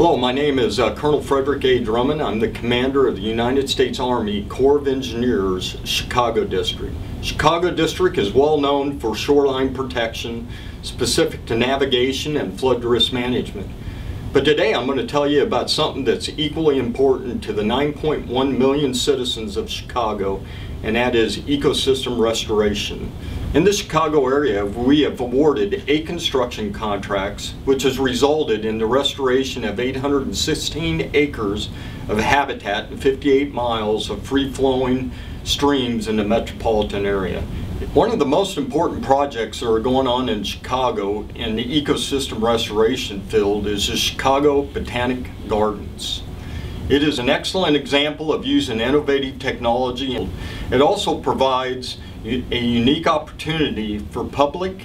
Hello, my name is Colonel Frederick A. Drummond. I'm the commander of the United States Army Corps of Engineers, Chicago District. Chicago District is well known for shoreline protection, specific to navigation and flood risk management. But today I'm going to tell you about something that's equally important to the 9.1 million citizens of Chicago, and that is ecosystem restoration. In the Chicago area, we have awarded 8 construction contracts, which has resulted in the restoration of 816 acres of habitat and 58 miles of free-flowing streams in the metropolitan area. One of the most important projects that are going on in Chicago in the ecosystem restoration field is the Chicago Botanic Gardens. It is an excellent example of using innovative technology. It also provides a unique opportunity for public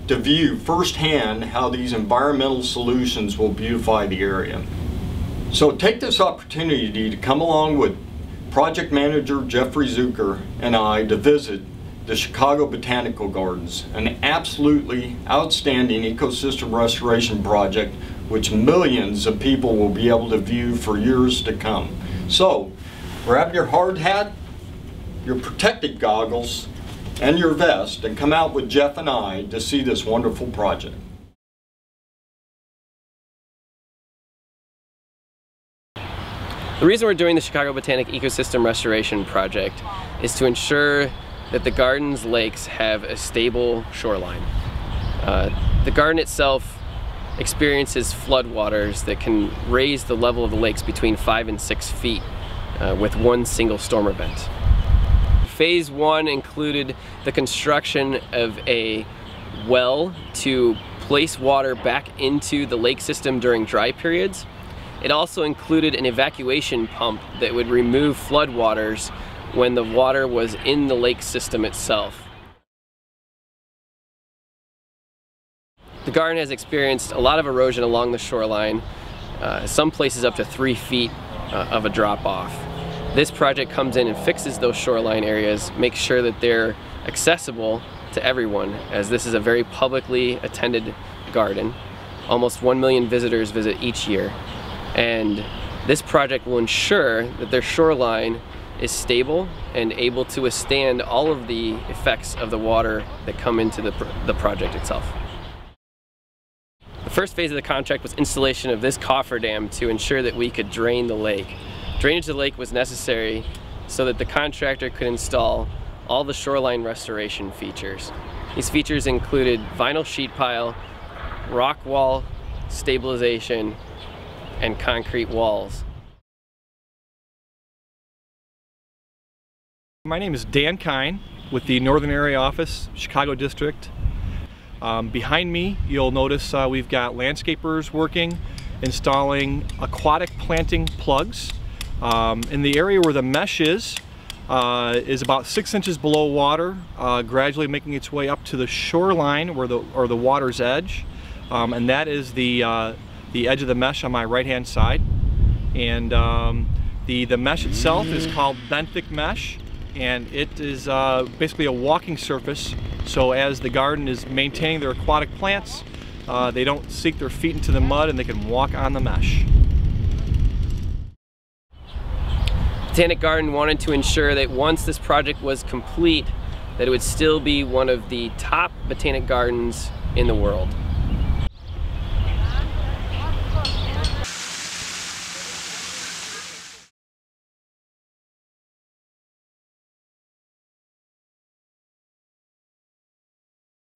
to view firsthand how these environmental solutions will beautify the area. So take this opportunity to come along with project manager Jeffrey Zucker and I to visit the Chicago Botanical Gardens, an absolutely outstanding ecosystem restoration project which millions of people will be able to view for years to come. So grab your hard hat, your protective goggles, and your vest, and come out with Jeff and I to see this wonderful project. The reason we're doing the Chicago Botanic Ecosystem Restoration Project is to ensure that the garden's lakes have a stable shoreline. The garden itself experiences floodwaters that can raise the level of the lakes between 5 and 6 feet with one single storm event. Phase 1 included the construction of a well to place water back into the lake system during dry periods. It also included an evacuation pump that would remove floodwaters when the water was in the lake system itself. The garden has experienced a lot of erosion along the shoreline, some places up to 3 feet of a drop-off. This project comes in and fixes those shoreline areas, makes sure that they're accessible to everyone, as this is a very publicly attended garden. Almost 1 million visitors visit each year, and this project will ensure that their shoreline is stable and able to withstand all of the effects of the water that come into the project itself. The first phase of the contract was installation of this cofferdam to ensure that we could drain the lake. Drainage of the lake was necessary so that the contractor could install all the shoreline restoration features. These features included vinyl sheet pile, rock wall stabilization, and concrete walls. My name is Dan Kine with the Northern Area Office, Chicago District. Behind me you'll notice we've got landscapers working, installing aquatic planting plugs. In the area where the mesh is about 6 inches below water, gradually making its way up to the shoreline or the water's edge, and that is the edge of the mesh on my right hand side. And the mesh itself is called benthic mesh, and it is basically a walking surface, so as the garden is maintaining their aquatic plants, they don't sink their feet into the mud and they can walk on the mesh. Botanic Garden wanted to ensure that once this project was complete, that it would still be one of the top botanic gardens in the world.